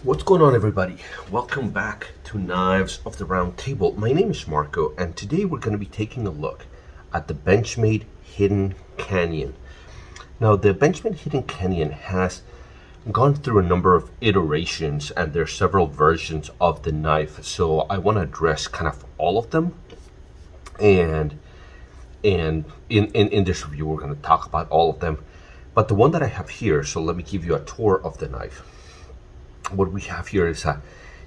What's going on, everybody? Welcome back to Knives of the Round Table. My name is Marco, and today we're going to be taking a look at the Benchmade Hidden Canyon. Now, the Benchmade Hidden Canyon has gone through a number of iterations, and there are several versions of the knife, so I want to address kind of all of them. And in this review, we're going to talk about all of them. But the one that I have here, so let me give you a tour of the knife. What we have here is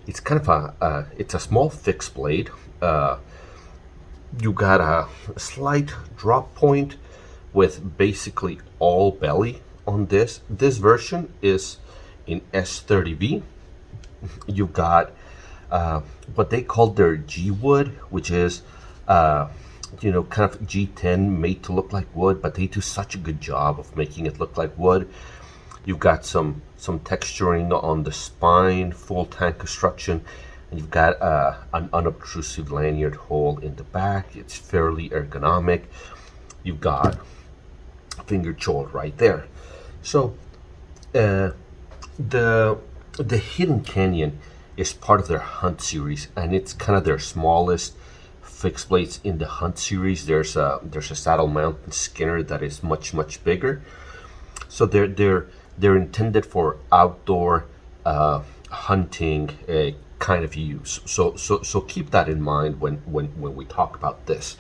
it's kind of it's a small fixed blade. You got a slight drop point with basically all belly on this. This version is in S30V. You've got what they call their G wood, which is kind of G10 made to look like wood, but they do such a good job of making it look like wood. You've got some texturing on the spine, full tank construction, and you've got an unobtrusive lanyard hole in the back. It's fairly ergonomic. You've got a finger choil right there. So the Hidden Canyon is part of their Hunt series, and it's kind of their smallest fixed blades in the Hunt series. There's a saddle mount and Skinner that is much bigger. So they're intended for outdoor hunting kind of use. So keep that in mind when we talk about this.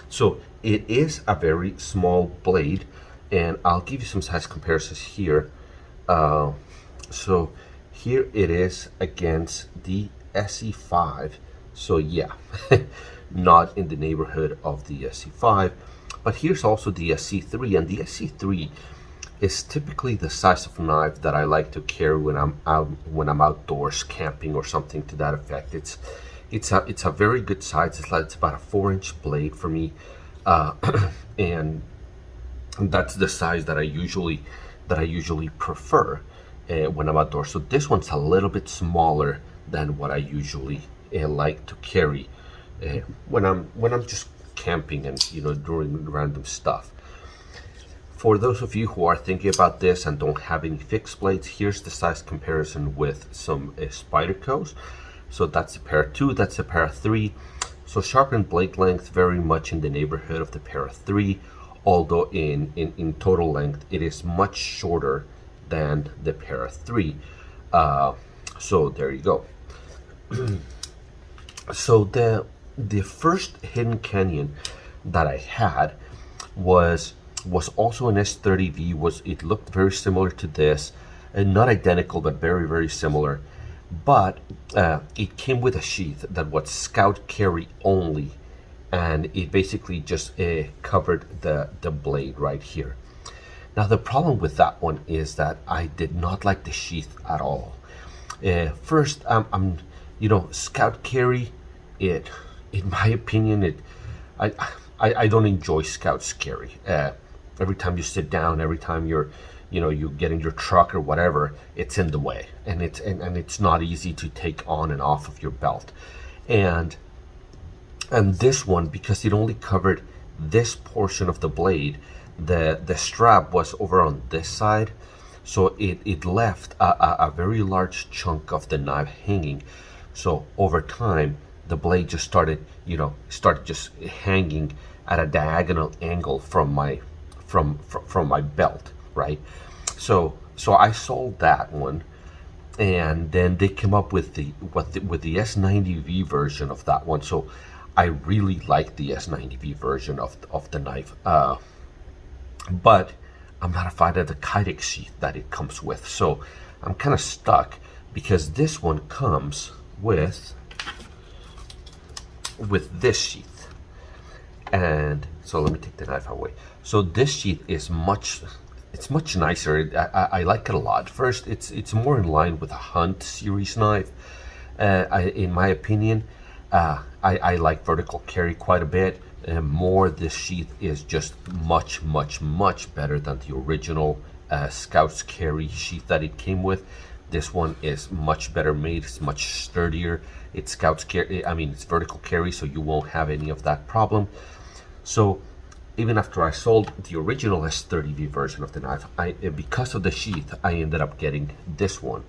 So it is a very small blade, and I'll give you some size comparisons here. So here it is against the SE5. So yeah, not in the neighborhood of the SE5. But here's also the SE3, and the SE3 is typically the size of knife that I like to carry when I'm outdoors camping or something to that effect. It's a very good size. It's about a 4-inch blade for me, and that's the size that I usually prefer when I'm outdoors. So this one's a little bit smaller than what I usually like to carry when I'm just camping and doing random stuff. For those of you who are thinking about this and don't have any fixed blades, here's the size comparison with some Spydercos. So that's a pair 2, that's a pair 3. So sharpened blade length very much in the neighborhood of the pair 3, although in total length it is much shorter than the pair 3. So there you go. So the first Hidden Canyon that I had was also an S30V. It looked very similar to this, and not identical, but very similar. But it came with a sheath that was scout carry only, and it basically just covered the blade right here. Now the problem with that one is that I did not like the sheath at all. First, scout carry, in my opinion, I don't enjoy scout carry. Every time you sit down, every time you get in your truck or whatever, it's in the way, and it's not easy to take on and off of your belt. And this one, because it only covered this portion of the blade, the strap was over on this side, so it left a very large chunk of the knife hanging. So over time, the blade just started just hanging at a diagonal angle from my belt, right? So I sold that one, and then they came up with the S90V version of that one. So I really like the S90V version of the knife, but I'm not a fan of the Kydex sheath that it comes with. So I'm kind of stuck, because this one comes with this sheath. And so let me take the knife away. So this sheath is much nicer. I like it a lot. First, it's more in line with a Hunt series knife. In my opinion, I like vertical carry quite a bit. This sheath is just much better than the original Scouts carry sheath that it came with. This one is much better made. It's much sturdier. It's Scouts carry. It's vertical carry, so you won't have any of that problem. So even after I sold the original S30V version of the knife, because of the sheath, I ended up getting this one.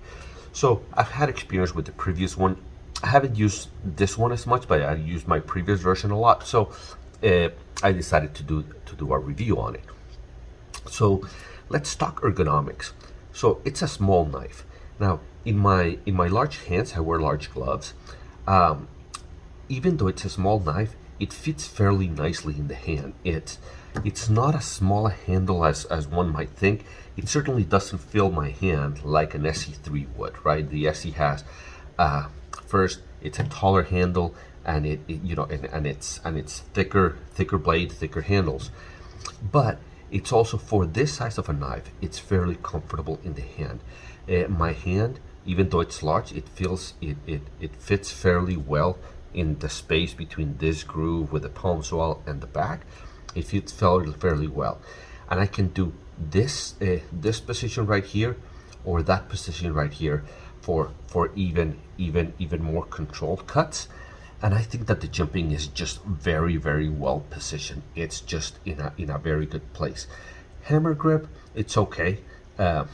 So I've had experience with the previous one. I haven't used this one as much, but I used my previous version a lot. So I decided to do a review on it. So let's talk ergonomics. So it's a small knife. Now in my large hands, I wear large gloves. Even though it's a small knife, it fits fairly nicely in the hand. It's not as small a handle as one might think. It certainly doesn't fill my hand like an SE3 would, right? The SE has first, it's a taller handle, and it's thicker blade, thicker handles. But it's also, for this size of a knife, it's fairly comfortable in the hand. My hand, even though it's large, it fits fairly well in the space between this groove with the palm swell and the back. It fits fairly well, and I can do this position right here, or that position right here, for even more controlled cuts. And I think that the jimping is just very well positioned. It's just in a very good place. Hammer grip, it's okay, but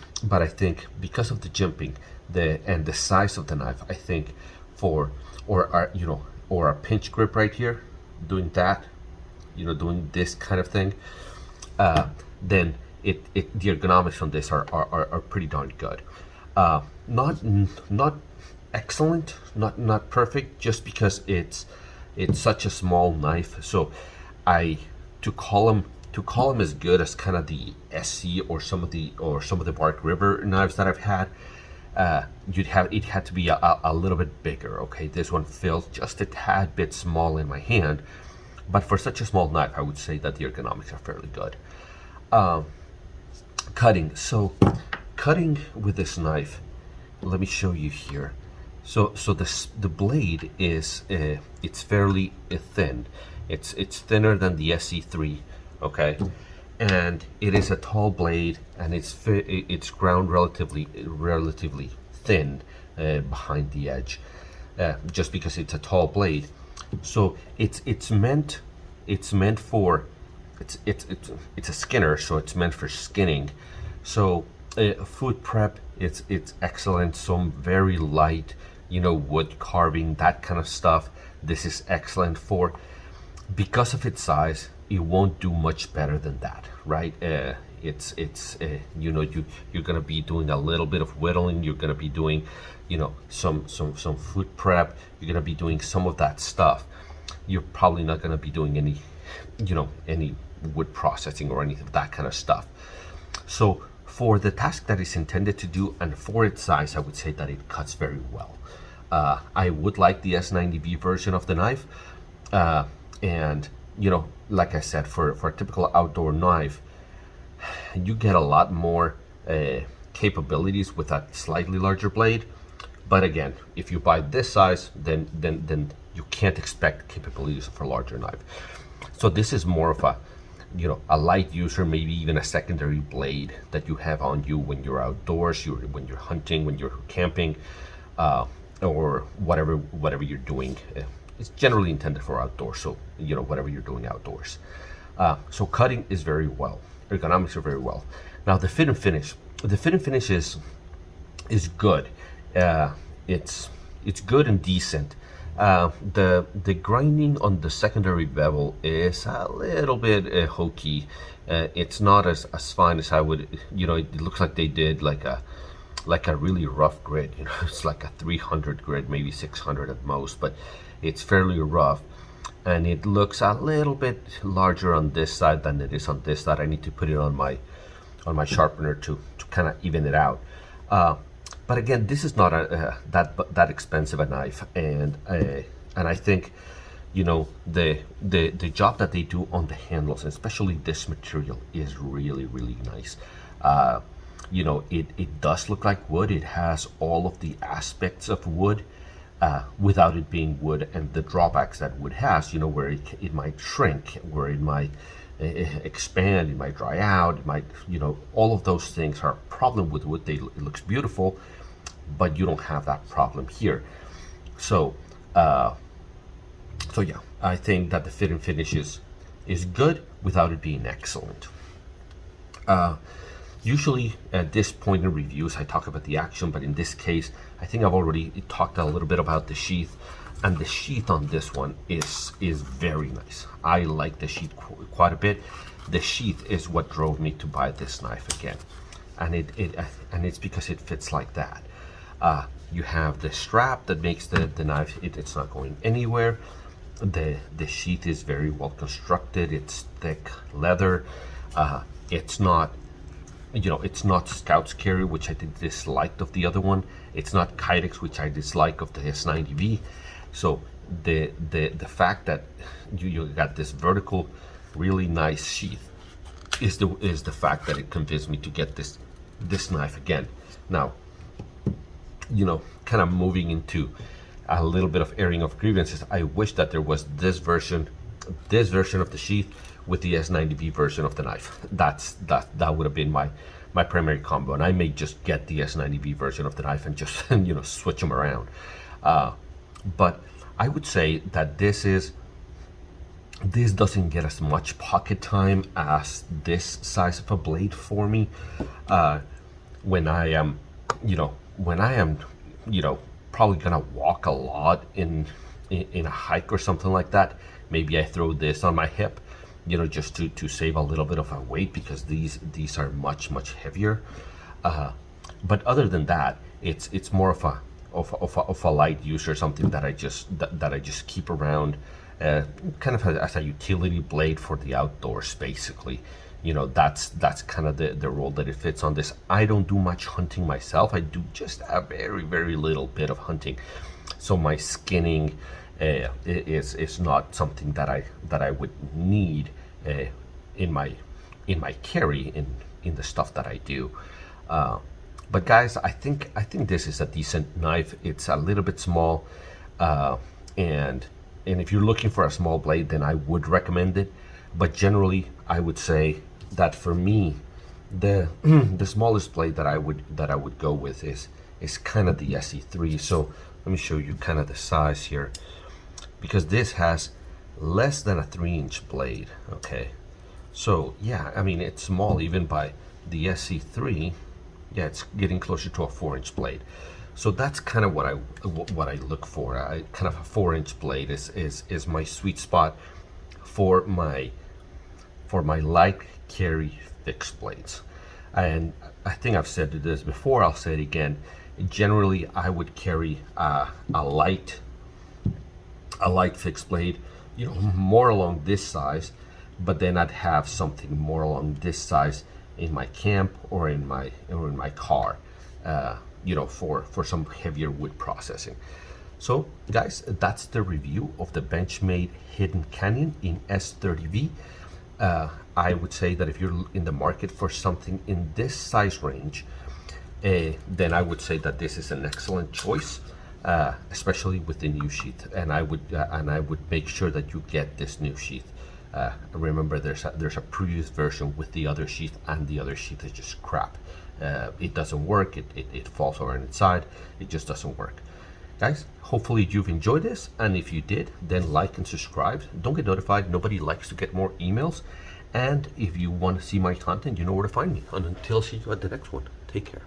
I think because of the jimping, and the size of the knife, I think or a pinch grip right here, doing that, doing this kind of thing, then the ergonomics on this are pretty darn good. Not excellent, not perfect, just because it's such a small knife. So to call them as good as kind of the SC or some of the Bark River knives that I've had, it had to be a little bit bigger. Okay, this one feels just a tad bit small in my hand, but for such a small knife, I would say that the ergonomics are fairly good. Cutting. So cutting with this knife, let me show you here. So the blade is it's fairly thin. It's thinner than the SE3, okay, and it is a tall blade, and it's ground relatively thin behind the edge, just because it's a tall blade. So it's meant for it's a skinner, so it's meant for skinning. So food prep, it's excellent. Some very light, wood carving, that kind of stuff. This is excellent for. Because of its size, it won't do much better than that, right? You're gonna be doing a little bit of whittling. You're gonna be doing, some food prep. You're gonna be doing some of that stuff. You're probably not gonna be doing any wood processing or any of that kind of stuff. So for the task that it's intended to do, and for its size, I would say that it cuts very well. I would like the S90V version of the knife, and like I said, for a typical outdoor knife, you get a lot more capabilities with a slightly larger blade. But again, if you buy this size, then you can't expect capabilities for a larger knife. So this is more of a light user, maybe even a secondary blade that you have on you when you're outdoors, when you're hunting, when you're camping, or whatever you're doing. It's generally intended for outdoors, so whatever you're doing outdoors. So cutting is very well. Ergonomics are very well. Now the fit and finish. The fit and finish is good. It's good and decent. The grinding on the secondary bevel is a little bit hokey. It's not as fine as I would. It looks like they did like a really rough grit. It's like a 300 grit, maybe 600 at most, but it's fairly rough, and it looks a little bit larger on this side than it is on this side. I need to put it on my sharpener to kind of even it out. But again, this is not that expensive a knife, and I think the job that they do on the handles, especially this material, is really nice. It does look like wood. It has all of the aspects of wood, without it being wood, and the drawbacks that wood has, where it might shrink, where it might expand, it might dry out, it might, all of those things are a problem with wood. It looks beautiful, but you don't have that problem here. So yeah, I think that the fit and finish is good without it being excellent. Usually at this point in reviews, I talk about the action, but in this case, I think I've already talked a little bit about the sheath, and the sheath on this one is very nice. I like the sheath quite a bit. The sheath is what drove me to buy this knife again, and it's because it fits like that. You have the strap that makes the knife, it's not going anywhere. The sheath is very well constructed. It's thick leather. It's not, it's not Scout's carry, which I disliked of the other one. It's not Kydex, which I dislike of the S90V. So the fact that you got this vertical, really nice sheath is the fact that it convinced me to get this knife again. Now, kind of moving into a little bit of airing of grievances. I wish that there was this version of the sheath with the S90V version of the knife. That would have been my primary combo, and I may just get the S90V version of the knife and just switch them around. But I would say that this doesn't get as much pocket time as this size of a blade for me. When I am probably gonna walk a lot in a hike or something like that, maybe I throw this on my hip, just to save a little bit of a weight, because these are much heavier. But other than that, it's more of a light use, or something that I just keep around, kind of as a utility blade for the outdoors, basically. That's kind of the role that it fits on this. I don't do much hunting myself. I do just a very little bit of hunting, so my skinning is not something that I would need in my carry in the stuff that I do. But guys, I think this is a decent knife. It's a little bit small, and if you're looking for a small blade, then I would recommend it. But generally, I would say that for me, the smallest blade that I would go with is kind of the SE3. So let me show you kind of the size here, because this has less than a 3-inch blade. Okay, so yeah, I mean, it's small even by the SE3. Yeah, it's getting closer to a 4-inch blade. So that's kind of what I look for. Kind of a 4-inch blade is my sweet spot for my light carry fixed blades. And I think I've said this before, I'll say it again. Generally, I would carry a light fixed blade, more along this size, but then I'd have something more along this size in my camp or in my car, for some heavier wood processing. So guys, that's the review of the Benchmade Hidden Canyon in S30V. I would say that if you're in the market for something in this size range, then I would say that this is an excellent choice, especially with the new sheath. And I would make sure that you get this new sheath. Remember, there's a previous version with the other sheath, and the other sheath is just crap. It doesn't work. It falls over on its side. It just doesn't work. Guys, hopefully you've enjoyed this, and if you did, then like and subscribe. Don't get notified. Nobody likes to get more emails. And if you want to see my content, you know where to find me. And until see you at the next one, take care.